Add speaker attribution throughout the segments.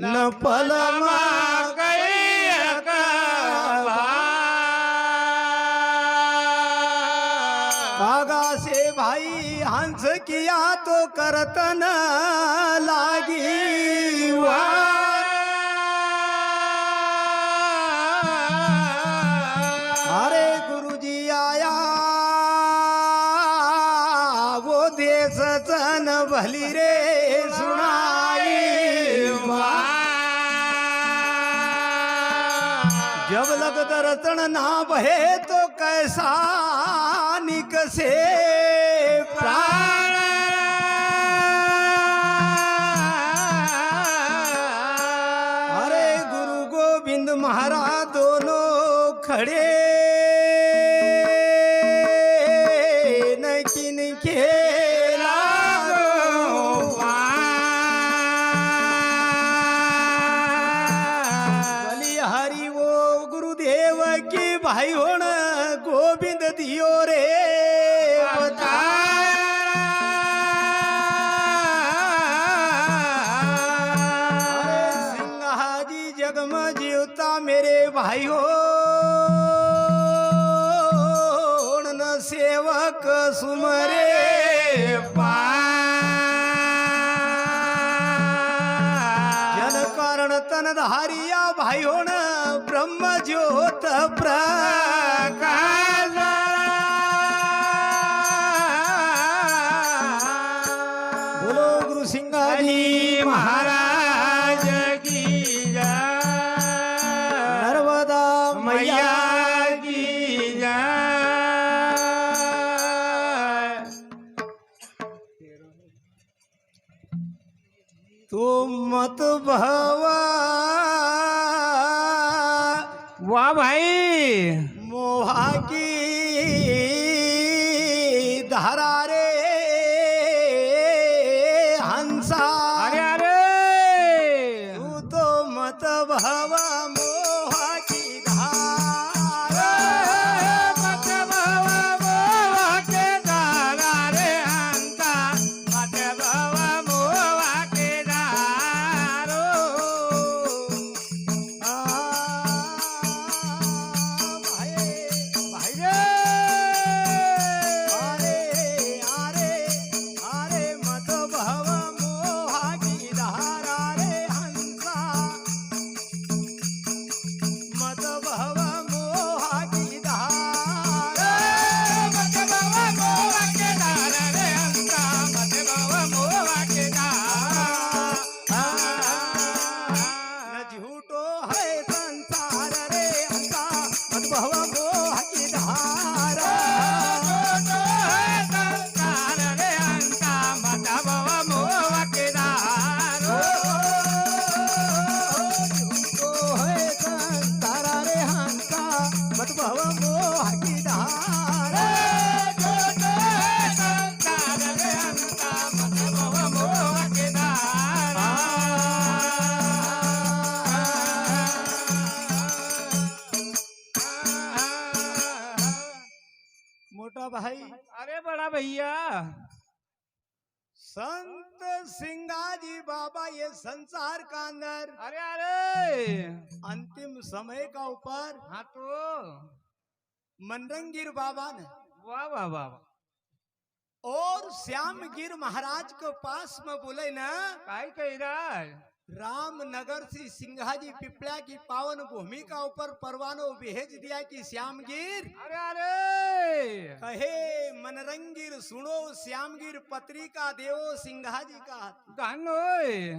Speaker 1: न पलमा कागा से भाई हंस किया तो करतन लागी अरे गुरुजी आया वो देश चन भली रे सुनाई जब लग दर्शन ना बहे तो कैसा निकसे प्राण अरे गुरु गोविंद महाराज दोनों खड़े न किन खेला बलिहारी वो गुरुदेव की भाई होण गोविंद दियो रे बता अरे सिंहाजी जगम जीवता मेरे भाई हो न सेवक सुमरे जन कारण तन धारिया भाई होण ब्रह्म ज्योत प्रकाश बोलो गुरु सिंहाजी महाराज की जय नर्मदा मैया की जय तुम मत भवा
Speaker 2: वाह भाई
Speaker 1: मोहा की धारा रे हंसा
Speaker 2: अरे अरे
Speaker 1: तू तो मत भवा मोहा की धारा
Speaker 2: मत भवा मोहा के धारा रे हंसा मत भवा मोहा के धारो
Speaker 1: भाई
Speaker 2: भाई रे
Speaker 1: अरे अरे अरे मत भव मोहा की धारा रे हंसा मत भव मोहा की धारा
Speaker 2: मत भवा मोहा के धारा रे हंसा मत भवा मोहा के धारा
Speaker 1: न झूठो है संसार रे हंसा मत भव मोहा की धारा झूठो है संसार रे हंसा मत भव मोहा की धारा मोटा भाई
Speaker 2: अरे बड़ा भैया
Speaker 1: संत सिंगाजी बाबा ये संसार का अंदर
Speaker 2: अरे अरे
Speaker 1: अंतिम समय का ऊपर
Speaker 2: हाँ तो
Speaker 1: मनरंगीर बाबा ने
Speaker 2: वाह वाह वाह वाह।
Speaker 1: और श्यामगिर महाराज के पास में बोले ना
Speaker 2: काई कही रहा है
Speaker 1: रामनगर से सिंघाजी पिपला की पावन भूमि का ऊपर परवानो भेज दिया कि श्यामगिर
Speaker 2: अरे अरे
Speaker 1: कहे मनरंगीर सुनो श्यामगिर पत्रिका देवो सिंघाजी का
Speaker 2: गानो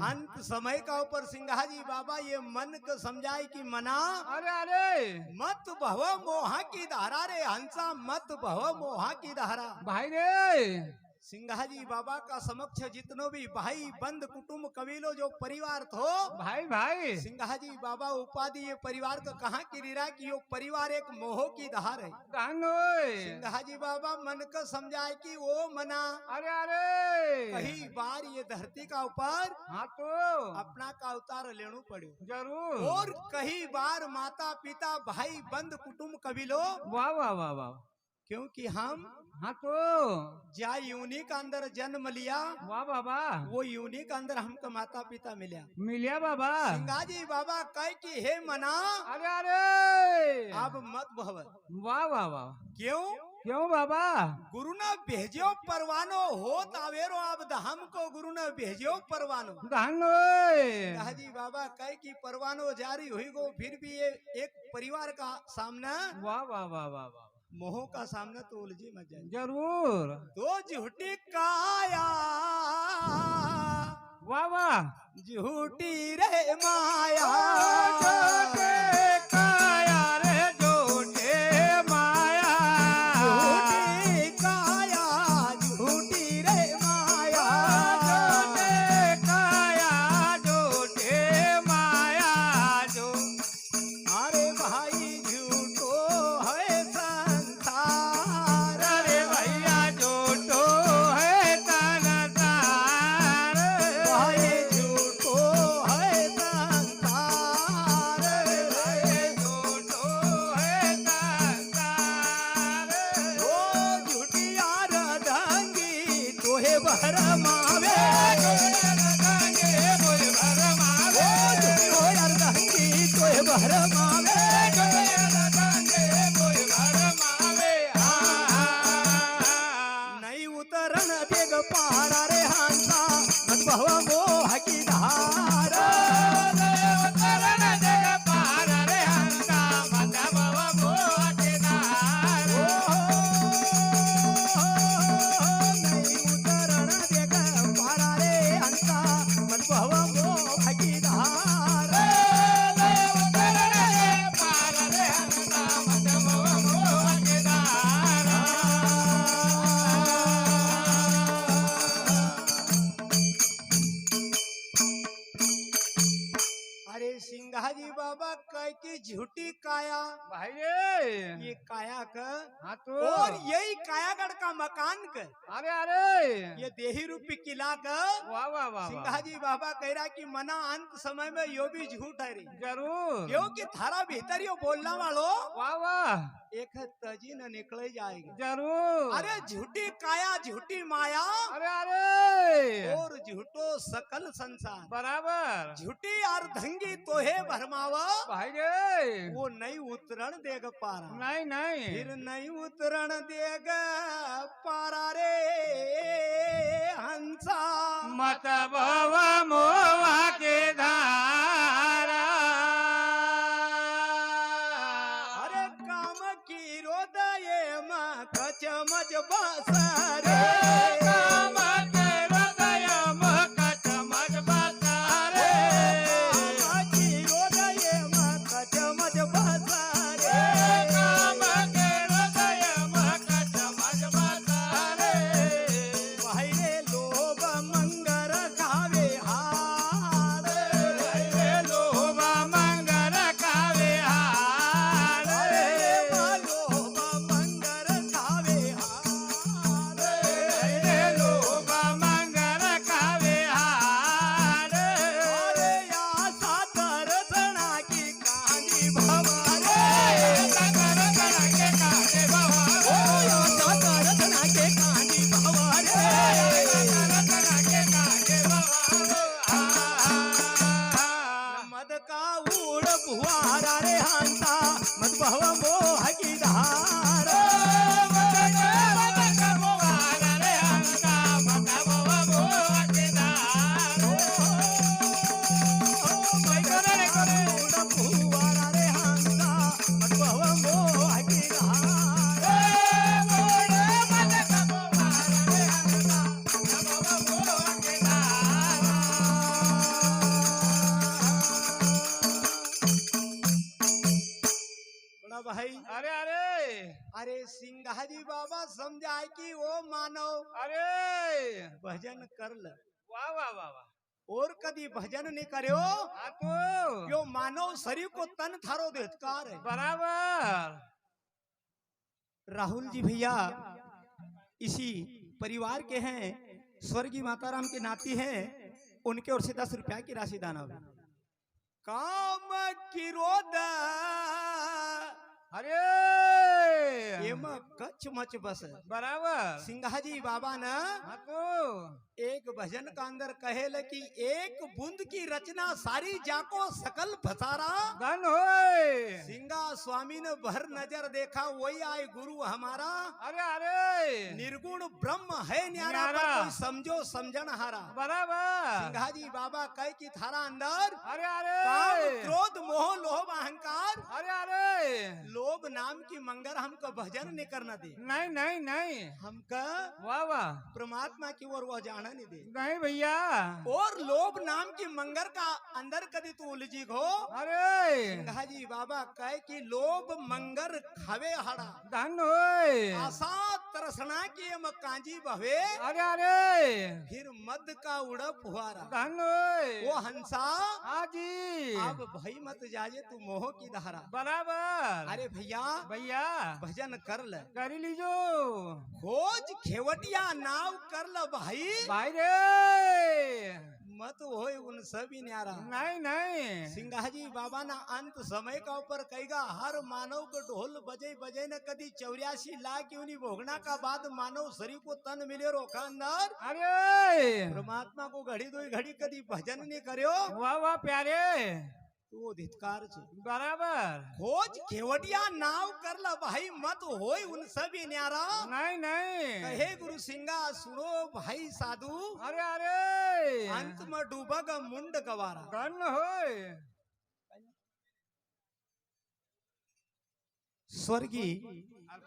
Speaker 1: अंत समय का ऊपर सिंघाजी बाबा ये मन को समझाए कि मना
Speaker 2: अरे अरे
Speaker 1: मत भव मोहा की धारा रे हंसा मत भव मोहा की धारा
Speaker 2: भाई रे
Speaker 1: सिंघाजी बाबा का समक्ष जितनो भी भाई बंद कुटुंब कबीलो जो परिवार थो
Speaker 2: भाई भाई
Speaker 1: सिंघाजी बाबा उपाधि ये परिवार को कहाँ की रीरा कि यो परिवार एक मोह की धार है
Speaker 2: गानो
Speaker 1: सिंघाजी बाबा मन को समझाए कि वो मना
Speaker 2: अरे अरे
Speaker 1: कहीं बार ये धरती का ऊपर
Speaker 2: हाँ तो
Speaker 1: अपना का अवतार लेना पड़े
Speaker 2: जरूर
Speaker 1: और कहीं बार माता पिता भाई बंद कुटुंब कबीलो
Speaker 2: वाह वाह वाह वाह
Speaker 1: क्योंकि हम
Speaker 2: हाँ तो
Speaker 1: जा यूनि का अंदर जन्म लिया,
Speaker 2: वाह बाबा
Speaker 1: वो यूनि का अंदर हमको माता पिता मिला।
Speaker 2: मिलिया बाबा।
Speaker 1: सिंगाजी बाबा कह कि हे मना
Speaker 2: अरे अरे
Speaker 1: अब मत भव।
Speaker 2: वाह वाह वाह
Speaker 1: क्यों?
Speaker 2: क्यों बाबा?
Speaker 1: गुरु ने भेजो परवानो हो तावेरो, अब हमको गुरु ने भेजो परवानो।
Speaker 2: धन
Speaker 1: सिंगाजी बाबा कह कि परवानो जारी हुई गो, फिर भी ये एक परिवार का सामना,
Speaker 2: वाह वाह वाह वाह वाह
Speaker 1: मोह का सामना तो उलझी मत जाए।
Speaker 2: जरूर
Speaker 1: दो झूठी काया,
Speaker 2: वाह वाह
Speaker 1: झूठी रे माया,
Speaker 2: काया रे झूठे माया,
Speaker 1: झूठी काया झूठी रे माया,
Speaker 2: काया झूठे माया जो।
Speaker 1: अरे भाई झूठो है संसार,
Speaker 2: अरे भैया झूठो है संसार,
Speaker 1: भाई झूठो है संसार,
Speaker 2: झूठो है संसार।
Speaker 1: ओ झूठिया रंगी तोहे भरमावे,
Speaker 2: बोल भरमावे,
Speaker 1: झूठी हो यार रंगी तोहे भरमावे,
Speaker 2: बोल भरमावे।
Speaker 1: नहीं उतरण देग पारा रे हंसा, मत भवा मोह की धार,
Speaker 2: करण जग पार रे हंसा, मत भव मोह के धार।
Speaker 1: नहीं उतरण देग पारा रे हंसा, मत भवा मोह की धार,
Speaker 2: करण जग पार रे हंसा, मत भव मोह के धार।
Speaker 1: अरे सिंघाजी बाबा कह की झूठी काया,
Speaker 2: भाई
Speaker 1: ये काया का
Speaker 2: हाँ तो
Speaker 1: और यही कायागढ़ का मकान का,
Speaker 2: अरे अरे
Speaker 1: ये देही रूपी किला का।
Speaker 2: वाह वाह वाह वाह
Speaker 1: सिंघाजी बाबा कह रहा कि मना अंत समय में यो भी झूठ है रे,
Speaker 2: जरूर
Speaker 1: क्योंकि थारा भीतर यो बोलना वालो
Speaker 2: वाह वाह
Speaker 1: एक तजी न निकले जाएगा।
Speaker 2: जरूर
Speaker 1: अरे झूठी काया झूठी माया
Speaker 2: अरे अरे
Speaker 1: और झूठो सकल संसार,
Speaker 2: बराबर
Speaker 1: झूठी और धंगी तोहे भरमावा,
Speaker 2: भाई रे
Speaker 1: वो नहीं उतरण देग पारा,
Speaker 2: नहीं नहीं
Speaker 1: फिर नहीं उतरण देग पारा रे हंसा,
Speaker 2: मत भव मोह के धारा।
Speaker 1: अरे काम की रोदये माँ कचमच बसरे,
Speaker 2: काम के हृदय में कचमच बसारे।
Speaker 1: काम की रोदये माँ कचमच बसरे,
Speaker 2: काम के हृदय में कचमच बसारे।
Speaker 1: बाहिरे लोभ मंगर खावे हार,
Speaker 2: रे लोभ मंगर खावे हार।
Speaker 1: लोभ मंगर खावे हार,
Speaker 2: रे लोभ मंगर खावे हार।
Speaker 1: अरे आशा दर्शना की कहानी भवारे,
Speaker 2: सागर गण के काहे भवारे।
Speaker 1: आशा दर्शना के कहानी भवारे,
Speaker 2: सागर गण के काहे भवारे।
Speaker 1: मद का उड़ बुहारा रे हंसा, मत भव मोह की धार, उड़ बुहारा रे हंसा, मत भव मोह की धार, बड़ा भाई।
Speaker 2: अरे अरे
Speaker 1: अरे सिंघाजी बाबा समझाए कि वो मानव
Speaker 2: अरे
Speaker 1: भजन कर ल,
Speaker 2: वाह वाह वाह वाह
Speaker 1: और कदी भजन नहीं करो,
Speaker 2: हाँ तो
Speaker 1: यो मानव शरीर को तन थारो धिक्कार है।
Speaker 2: बराबर
Speaker 1: राहुल जी भैया इसी परिवार के हैं, स्वर्गीय माताराम के नाती हैं, उनके ओर से 10 रुपया की राशि दान हो। काम की रोद
Speaker 2: अरे
Speaker 1: एम कच मच बस
Speaker 2: बराबर
Speaker 1: सिंघाजी बाबा न
Speaker 2: हाँ तो
Speaker 1: एक भजन का अंदर कहेल कि एक बूंद की रचना सारी जाको सकल भसारा।
Speaker 2: धन होए
Speaker 1: सिंगा स्वामी ने भर नजर देखा वही आए गुरु हमारा।
Speaker 2: अरे अरे
Speaker 1: निर्गुण ब्रह्म है न्यारा
Speaker 2: न्यारा।
Speaker 1: पर कोई समझो समझन हारा।
Speaker 2: बराबर
Speaker 1: सिंघाजी बाबा कह की थारा अंदर
Speaker 2: अरे
Speaker 1: काम
Speaker 2: अरे
Speaker 1: क्रोध मोह लोभ अहंकार
Speaker 2: अरे अरे
Speaker 1: लोभ नाम की मंगर हमको भजन नहीं करना दे।
Speaker 2: नहीं नहीं नहीं
Speaker 1: हमका
Speaker 2: वाह वाह
Speaker 1: परमात्मा की ओर वो जाना नहीं दे।
Speaker 2: नहीं भैया
Speaker 1: और लोभ नाम की मंगर का अंदर कभी तू उलझी हो।
Speaker 2: अरे
Speaker 1: सिंघाजी बाबा कहे कि लोभ मंगर खावे हाड़ा
Speaker 2: धन होए
Speaker 1: आशा तरसना की हम कांजी बहवे
Speaker 2: अरे अरे
Speaker 1: फिर मद का उड़प हुआरा।
Speaker 2: धन होए
Speaker 1: वो हंसा
Speaker 2: हाँ जी
Speaker 1: अब भई मत जाजे तू मोह की धारा।
Speaker 2: बराबर
Speaker 1: अरे भैया
Speaker 2: भैया
Speaker 1: भजन कर ले
Speaker 2: करी लीजो
Speaker 1: खोज खेवटिया नाव कर ल भाई
Speaker 2: भाई रे
Speaker 1: मत होए उन सभी न्यारा।
Speaker 2: नहीं नहीं
Speaker 1: सिंघाजी बाबा ना अंत समय का ऊपर कहेगा हर मानव को ढोल बजे बजे न कदी 84 लाख क्यों नहीं भोगना का बाद मानव शरीर को तन मिले रोका अंदर
Speaker 2: अरे
Speaker 1: परमात्मा को घड़ी दो घड़ी कदी भजन नहीं करो
Speaker 2: वाह वाह प्यारे
Speaker 1: तो धिक्कार छे।
Speaker 2: बराबर
Speaker 1: खोज खेवटिया नाव कर ला भाई मत होए उन सभी न्यारा।
Speaker 2: नहीं नहीं
Speaker 1: कहे गुरु सिंगा सुनो भाई साधु
Speaker 2: अरे अरे
Speaker 1: अंत में डूबग मुंड गवारा।
Speaker 2: धन होए
Speaker 1: स्वर्गीय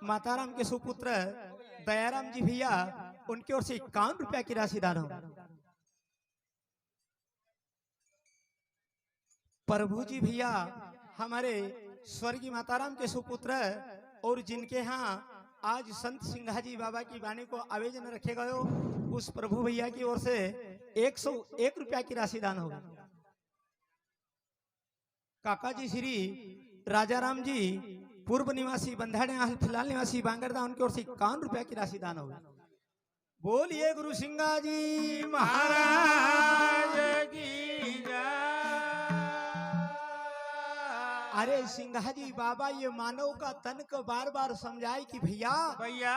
Speaker 1: माताराम के सुपुत्र दयाराम जी भैया उनकी ओर से 51 रुपया की राशि दान हो। प्रभु जी भैया हमारे स्वर्गीय माताराम के सुपुत्र और जिनके यहाँ आज संत सिंघाजी बाबा की वाणी को आवेदन रखे गए उस प्रभु भैया की ओर से 101 रुपया की राशि दान होगा। काका जी श्री राजाराम जी पूर्व निवासी बंधाड़े फिलहाल निवासी बांगरदा उनकी ओर से 51 रुपया की राशि दान होगा। बोलिए गुरु सिंघाजी
Speaker 2: महाराज की जय।
Speaker 1: अरे सिंघाजी बाबा ये मानव का तन को बार बार समझाए कि भैया
Speaker 2: भैया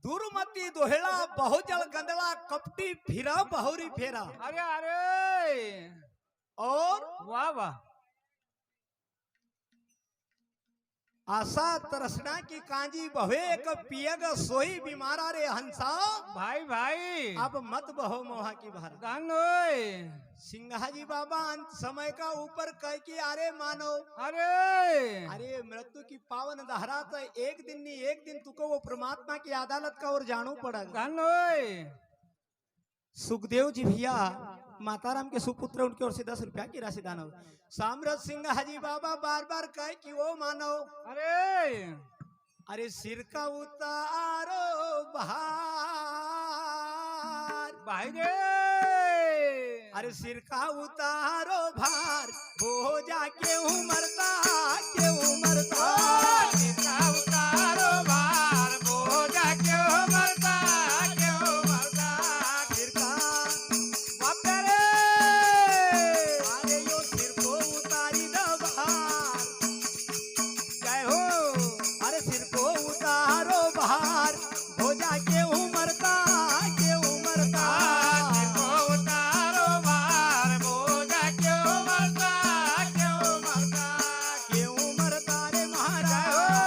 Speaker 1: दुर्मति दोहेड़ा बहुजल गंदड़ा कपटी फिरा बहुरी फेरा।
Speaker 2: अरे अरे
Speaker 1: और
Speaker 2: वाह वाह
Speaker 1: आशा तरसना की कांजी बहे एक पियग सोई बीमारा रे हंसा।
Speaker 2: भाई भाई
Speaker 1: अब मत बहो मोहा की भारा।
Speaker 2: धन होए
Speaker 1: सिंघाजी बाबा अंत समय का ऊपर कह की अरे मानो
Speaker 2: अरे
Speaker 1: अरे मृत्यु की पावन धारा तो एक दिन नहीं एक दिन तुको वो परमात्मा की अदालत का और जानू पड़ेगा।
Speaker 2: धन होए
Speaker 1: सुखदेव जी भैया माताराम के सुपुत्र उनकी ओर से 10 रुपया की राशि दान हो। साम्राज्य सिंघाजी बाबा बार बार कहे कि वो मानो
Speaker 2: अरे
Speaker 1: अरे सिर का उतारो भार
Speaker 2: भाई रे
Speaker 1: अरे सिर का उतारो भार हो जा क्यों मरता क्यों मरता।
Speaker 2: सिरका उतारो भार बोझा क्यों मरता क्यों मरता।
Speaker 1: सिर का
Speaker 2: बाप रे
Speaker 1: अरे यो सिर को उतारी दो भार
Speaker 2: जय हो
Speaker 1: अरे सिर को उतारो भार हो जा क्यों मरता क्यों मरता।
Speaker 2: सिरको उतारो भार बोझा क्यों मरता क्यों मरता।
Speaker 1: क्यों मरता रे
Speaker 2: जय
Speaker 1: महाराज
Speaker 2: हो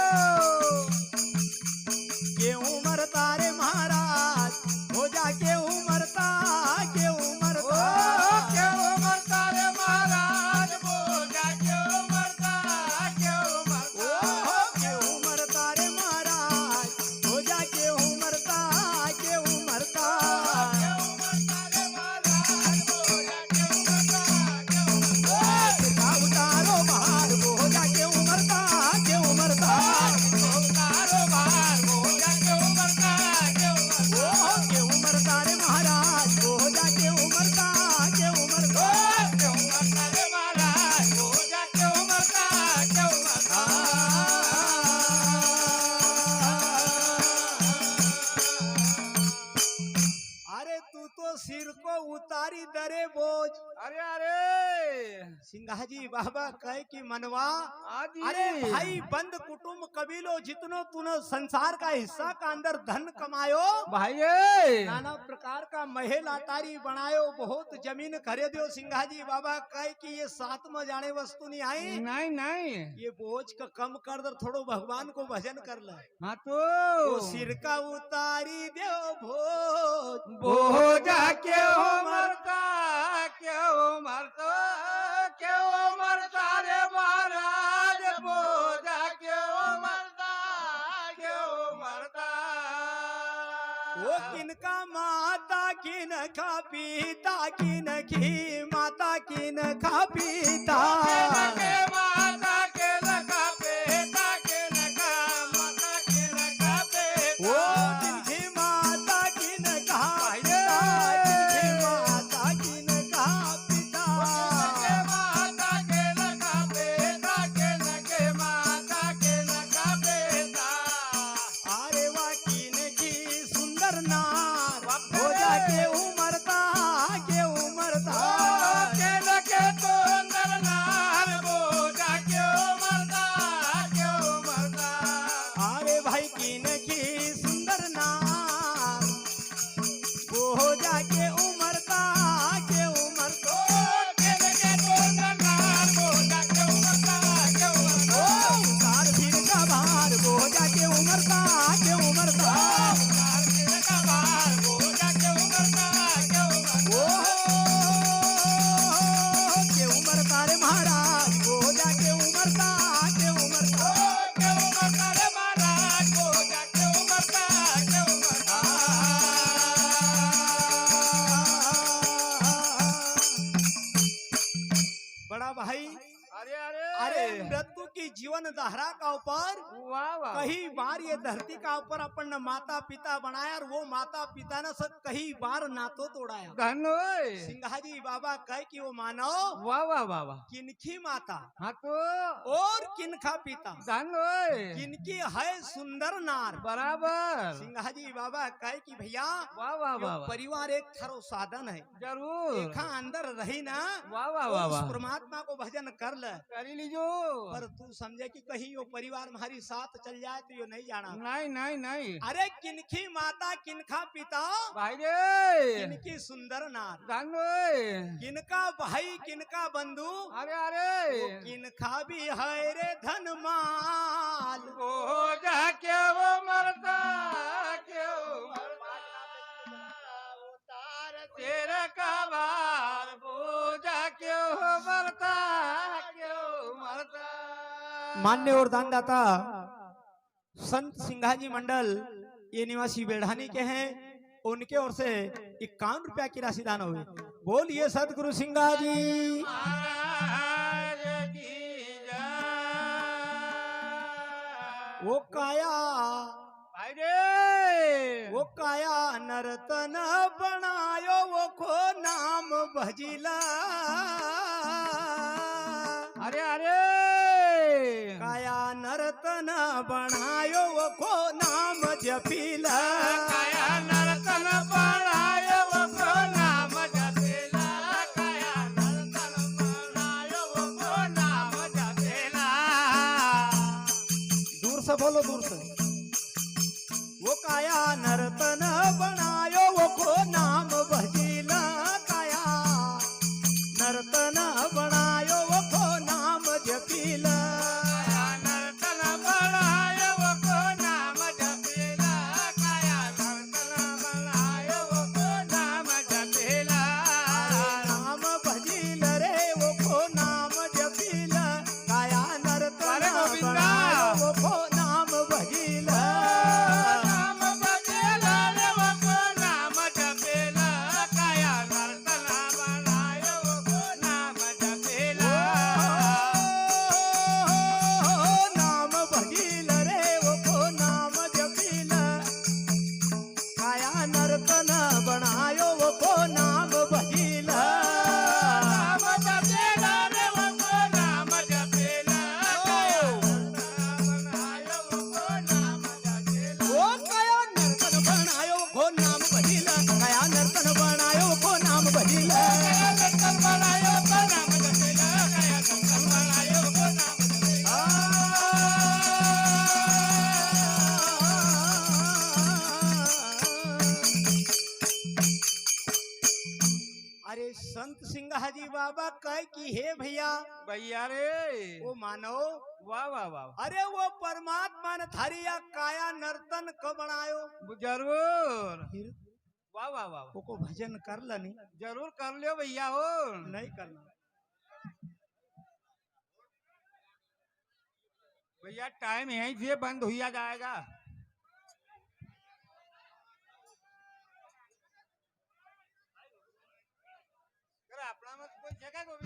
Speaker 1: उतारी दरे बोझ।
Speaker 2: अरे अरे
Speaker 1: सिंघाजी बाबा कह की मनवा,
Speaker 2: आजी
Speaker 1: अरे भाई बंद कुटुंब कबीलो जितनो तूने संसार का हिस्सा का अंदर धन कमायो,
Speaker 2: भाई
Speaker 1: नाना प्रकार का महल अटारी बनायो, बहुत जमीन खरीदो। सिंघाजी बाबा कह कि ये साथ में जाने वस्तु नहीं आई,
Speaker 2: नहीं नहीं
Speaker 1: ये बोझ का कम कर दर, थोड़ो भगवान को भजन कर ले।
Speaker 2: हाँ
Speaker 1: वो
Speaker 2: तो
Speaker 1: सिर का उतारी दो भोज,
Speaker 2: बोझा क्यों मरता क्यों मरता क्यों मरता रे महाराज बोझा क्यों मरता क्यों मरता
Speaker 1: वो किनका माता किन खा पीता, किन की माता किन खा पीता।
Speaker 2: के माता के लगा बेटा के लगा माता के लगा
Speaker 1: वो
Speaker 2: बेटा
Speaker 1: किनकी माता किन खा पीता, किनकी माता किन खा पीता।
Speaker 2: के माता के लगा बेटा के लगे माता के लगा बेटा
Speaker 1: अरे वा किनकी सुंदर नार, हो जाके उमरता के उमरता।
Speaker 2: के लगे तो अंदर नार बोझा क्यों मरता क्यों मरता
Speaker 1: अरे भाई किनकी सुंदर नार, वो हो जाके उमरता के उमरता।
Speaker 2: के लगे तो अंदर नार बोझा क्यों मरता क्यों मरता
Speaker 1: उतार फिर का भार, वो हो जाके उमरता के उमरता।
Speaker 2: उतार के लगा बाहर बोझा क्यों मरता क्यों
Speaker 1: ओ
Speaker 2: मरता
Speaker 1: के उमरता रे महाराज, वो हो जाके उमरता के उमरता।
Speaker 2: क्यों मरता रे महाराज बोझा क्यों मरता क्यों मरता
Speaker 1: बड़ा भाई,
Speaker 2: अरे
Speaker 1: अरे
Speaker 2: अरे
Speaker 1: मृत्यु की जीवन धारा का ऊपर
Speaker 2: वाह वाह
Speaker 1: कई बार ये धरती का ऊपर अपन माता पिता बनाया, और वो माता पिता ने सब कई बार नातो तोड़ाया।
Speaker 2: धन होय
Speaker 1: सिंघाजी बाबा कह कि वो मानव
Speaker 2: वाह वाह वाह वाह
Speaker 1: किनकी माता
Speaker 2: हाँ तो
Speaker 1: और किनका पिता,
Speaker 2: धन होय
Speaker 1: किनकी है सुंदर नार।
Speaker 2: बराबर
Speaker 1: सिंघाजी बाबा कह कि भैया
Speaker 2: वाह वाह
Speaker 1: यो
Speaker 2: वाह वाह
Speaker 1: परिवार एक थरो साधन है,
Speaker 2: जरूर
Speaker 1: एखा अंदर रही ना
Speaker 2: वाह वाह
Speaker 1: तो
Speaker 2: वाह
Speaker 1: उस
Speaker 2: वाह
Speaker 1: परमात्मा को भजन कर ले।
Speaker 2: करी लीजो
Speaker 1: पर तू समझे कि कहीं वो परिवार हमारी साथ चल जाए तो यो नहीं जाना।
Speaker 2: नहीं नहीं नहीं
Speaker 1: अरे किनकी माता किनका पिता,
Speaker 2: भाई रे
Speaker 1: किनकी सुंदर नार,
Speaker 2: धन होय
Speaker 1: किनका भाई किनका बंधु,
Speaker 2: अरे
Speaker 1: वो
Speaker 2: अरे
Speaker 1: किनका भी है रे धन माल।
Speaker 2: बोझा क्यों मरता क्यों मरता उतार तेरे का भार बोझा क्यों मरता क्यों मरता
Speaker 1: मान्य और दानदाता संत सिंघाजी मंडल ये निवासी बेढ़ानी के हैं, उनके ओर से 51 रुपया की राशि दान हुई। बोलिए सतगुरु सिंघाजी।
Speaker 2: महाराज की जय
Speaker 1: वो काया
Speaker 2: भाई रे
Speaker 1: वो काया नर्तन बनायो, वो को नाम भजिला।
Speaker 2: अरे अरे
Speaker 1: काया नर्तन बनायो, वो को नाम जपीला।
Speaker 2: काया नर्तन बनायो वो को नाम जपेला काया नर्तन बनायो वो को नाम जपेला
Speaker 1: दूर से बोलो, दूर से। वो काया नर्तन बनायो, वो को नाम भजिला। काया नर्तन बनायो, वो को नाम जपीला।
Speaker 2: काया नर्तन बनायो वो को नाम जपेला काया नर्तन बनायो वो को नाम जपेला
Speaker 1: नाम भजिल रे, वो को नाम जपीला। काया नर्तन
Speaker 2: अरे गोविंदा!
Speaker 1: बनायो, वो को नाम भजिला।
Speaker 2: કયા સંકલ્પ લાયો તો નામ જપેલા કયા સંકલ્પ લાયો તો નામ જપેલા
Speaker 1: अरे संत सिंगाजी बाबा कह की हे भैया
Speaker 2: भैया रे
Speaker 1: वो मानो
Speaker 2: वाह वाह वाह
Speaker 1: अरे वो परमात्मा ने थारिया काया नर्तन क बनायो
Speaker 2: जरूर
Speaker 1: फिर
Speaker 2: वाह वाह वाह
Speaker 1: वो को भजन कर लनी
Speaker 2: जरूर कर लियो भैया हो
Speaker 1: नहीं करना
Speaker 2: भैया टाइम यहीं से बंद हुआ जाएगा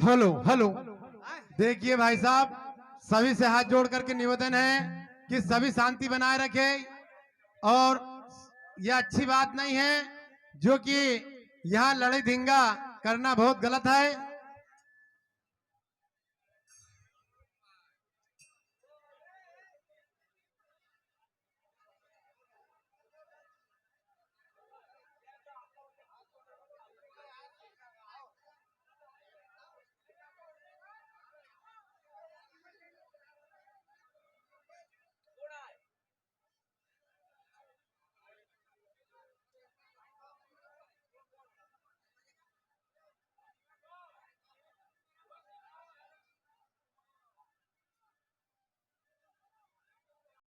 Speaker 3: हेलो हेलो देखिए भाई साहब सभी से हाथ जोड़ करके निवेदन है कि सभी शांति बनाए रखें और यह अच्छी बात नहीं है जो कि यहाँ लड़ाई धिंगा करना बहुत गलत है।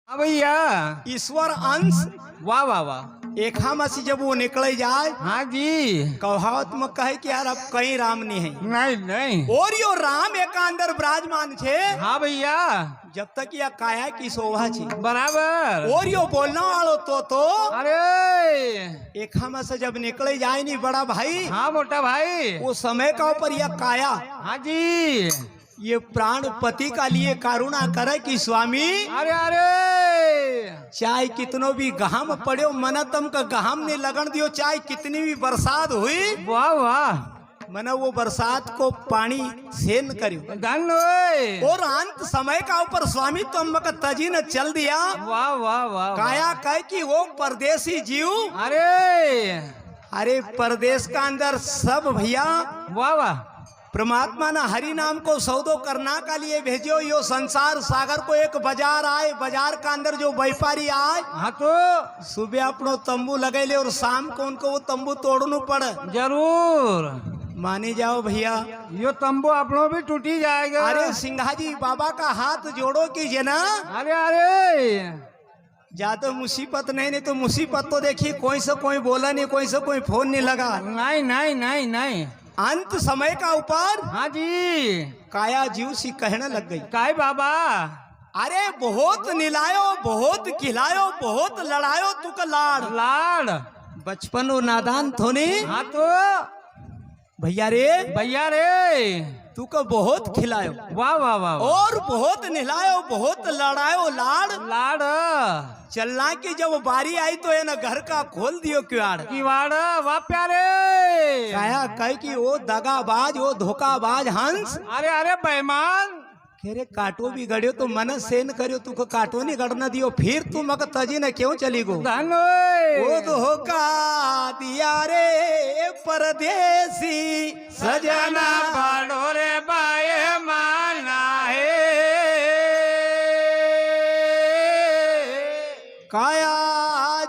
Speaker 2: हाँ भैया
Speaker 1: ईश्वर अंश
Speaker 2: वाह वाह वाह
Speaker 1: एक हम ऐसी जब वो निकले जाए
Speaker 2: हाँ जी
Speaker 1: कहावत में कहे कि यार अब कहीं राम नहीं है
Speaker 2: नहीं नहीं
Speaker 1: और यो राम एक अंदर विराजमान छे
Speaker 2: हाँ भैया
Speaker 1: जब तक यह काया की शोभा छे
Speaker 2: बराबर
Speaker 1: और यो बोलना वालो तो
Speaker 2: अरे
Speaker 1: एक हम ऐसे जब निकले जाए नहीं बड़ा भाई
Speaker 2: हाँ मोटा भाई
Speaker 1: वो समय का ऊपर यह काया
Speaker 2: हाँ जी
Speaker 1: ये प्राणपति का लिए करुणा करे कि स्वामी
Speaker 2: अरे अरे
Speaker 1: चाहे कितनो भी गहम पड़े मना तम का गहम नहीं लगन दियो चाहे कितनी भी बरसात हुई
Speaker 2: वाह वाह
Speaker 1: मना वो बरसात को पानी सेन करियो
Speaker 2: धन
Speaker 1: और अंत समय का ऊपर स्वामी तुम का तजी ने चल दिया
Speaker 2: वाह वाह वाह
Speaker 1: काया कह कि वो परदेसी जीव
Speaker 2: अरे
Speaker 1: अरे परदेश का अंदर सब भैया
Speaker 2: वाह वाह
Speaker 1: परमात्मा ने हरि नाम को सौदो करना का लिए भेजो यो संसार सागर को एक बाजार आए बाजार का अंदर जो व्यापारी आए
Speaker 2: हाँ तो
Speaker 1: सुबह अपनो तंबू लगे ले और शाम को उनको वो तंबू तोड़ना पड़े
Speaker 2: जरूर
Speaker 1: माने जाओ भैया
Speaker 2: यो तंबू अपनों भी टूटी जाएगा
Speaker 1: अरे सिंघाजी बाबा का हाथ जोड़ो कीजिए ना
Speaker 2: अरे अरे
Speaker 1: ज्यादा मुसीबत नहीं तो मुसीबत तो देखिए कोई से कोई बोला नहीं कोई से कोई फोन नहीं लगा
Speaker 2: नहीं नहीं नहीं नहीं
Speaker 1: अंत समय का ऊपर
Speaker 2: हाँ जी
Speaker 1: काया जीव सी कहने लग गई
Speaker 2: काय बाबा
Speaker 1: अरे बहुत निलायो बहुत खिलायो बहुत लड़ायो तू का लाड़
Speaker 2: लाड़
Speaker 1: बचपन और नादान थोनी
Speaker 2: हाँ तो
Speaker 1: भैया रे
Speaker 2: भैया रे
Speaker 1: तू का बहुत खिलायो
Speaker 2: वाह वाह वाह
Speaker 1: और बहुत निलायो बहुत लड़ायो लाड़
Speaker 2: लाड़
Speaker 1: चलना की जब बारी आई तो ये ना घर का खोल दियो किवाड़
Speaker 2: किवाड़ वाह प्यारे
Speaker 1: काया कह कि वो दगाबाज वो धोखाबाज हंस
Speaker 2: अरे अरे बेईमान
Speaker 1: खेरे काटो भी गड़ियो तो मन सेन करियो तू को काटो नहीं गड़ना दियो फिर तू मग तजी न क्यों चली गो
Speaker 2: धन
Speaker 1: वो धोखा दिया रे परदेसी
Speaker 2: सजना पाड़ो रे बाए माना है
Speaker 1: काया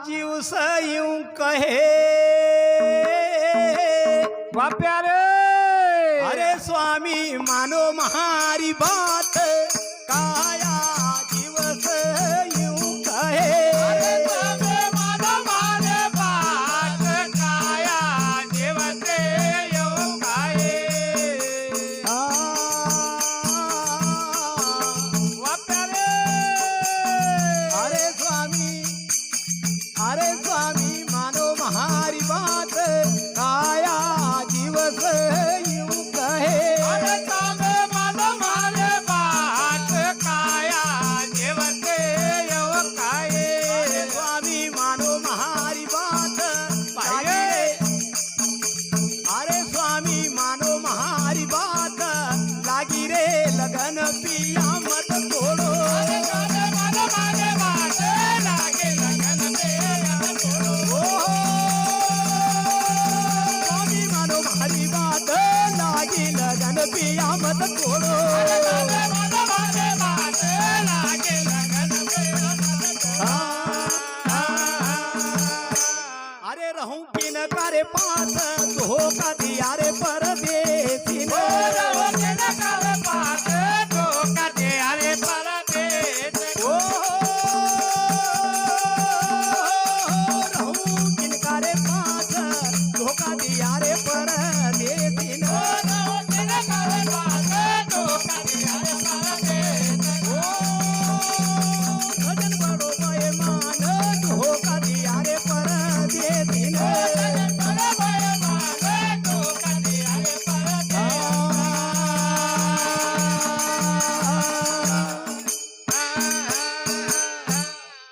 Speaker 1: जीव से यूं कहे
Speaker 2: वाह प्यारे
Speaker 1: अरे स्वामी मानो महारी बात काया जीव से यूं कहे
Speaker 2: मानो मारे बात काया जीव से यूं कहे वाह प्यारे
Speaker 1: अरे स्वामी मानो महारी बात काया जीव से यूं कहे
Speaker 2: अरे मानो मारे बात काया
Speaker 1: पिया मत छोड़ो। अरे रहूं किन करे पास धोखा दिया रे परदेसी ने। ओ रहूं किन करे पास धोखा दिया रे परदेसी ने। भजन बड़ो बेईमान धोखा दिया रे परदेसी ने।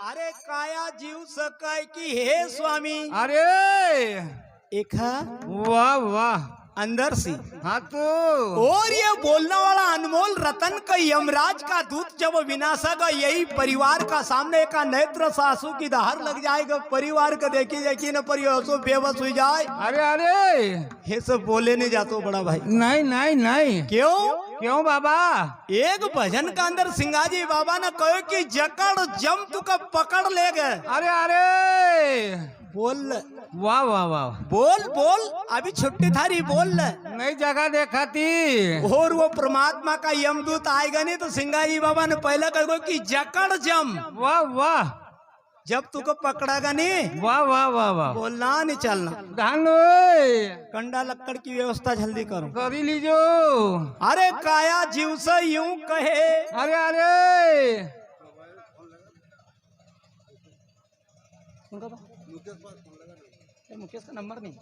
Speaker 1: अरे काया जीव सकाय की हे स्वामी
Speaker 2: अरे
Speaker 1: एक है
Speaker 2: वाह वाह
Speaker 1: अंदर से
Speaker 2: हाँ तो
Speaker 1: और ये बोलने वाला अनमोल रतन का यमराज का दूत जब विनाशक यही परिवार का सामने का नेत्र सासू की दहार लग जाएगा परिवार का देखी देखी न परिवार बेबस हो जाए।
Speaker 2: अरे अरे
Speaker 1: ये सब बोले नहीं जातो बड़ा भाई।
Speaker 2: नहीं नहीं नहीं
Speaker 1: क्यों
Speaker 2: क्यों बाबा
Speaker 1: एक भजन का अंदर सिंगाजी बाबा ने कहो कि जकड़ जम तुका पकड़ ले गए।
Speaker 2: अरे अरे
Speaker 1: बोल
Speaker 2: वाह वाह वाह
Speaker 1: बोल बोल अभी छुट्टी थारी बोल
Speaker 2: नई जगह देखा थी
Speaker 1: और वो परमात्मा का यमदूत आएगा नहीं तो सिंगाजी बाबा ने पहले कहो कि जकड़ जम
Speaker 2: वाह वाह
Speaker 1: जब तुको पकड़ागा नहीं
Speaker 2: वाह वाह वाह वाह
Speaker 1: बोलना नहीं चलना।
Speaker 2: धान
Speaker 1: कंडा लक्कड़ की व्यवस्था जल्दी करो।
Speaker 2: करी लीजो।
Speaker 1: अरे काया जीव से यूं कहे
Speaker 2: अरे अरे
Speaker 1: मुकेश का नंबर नहीं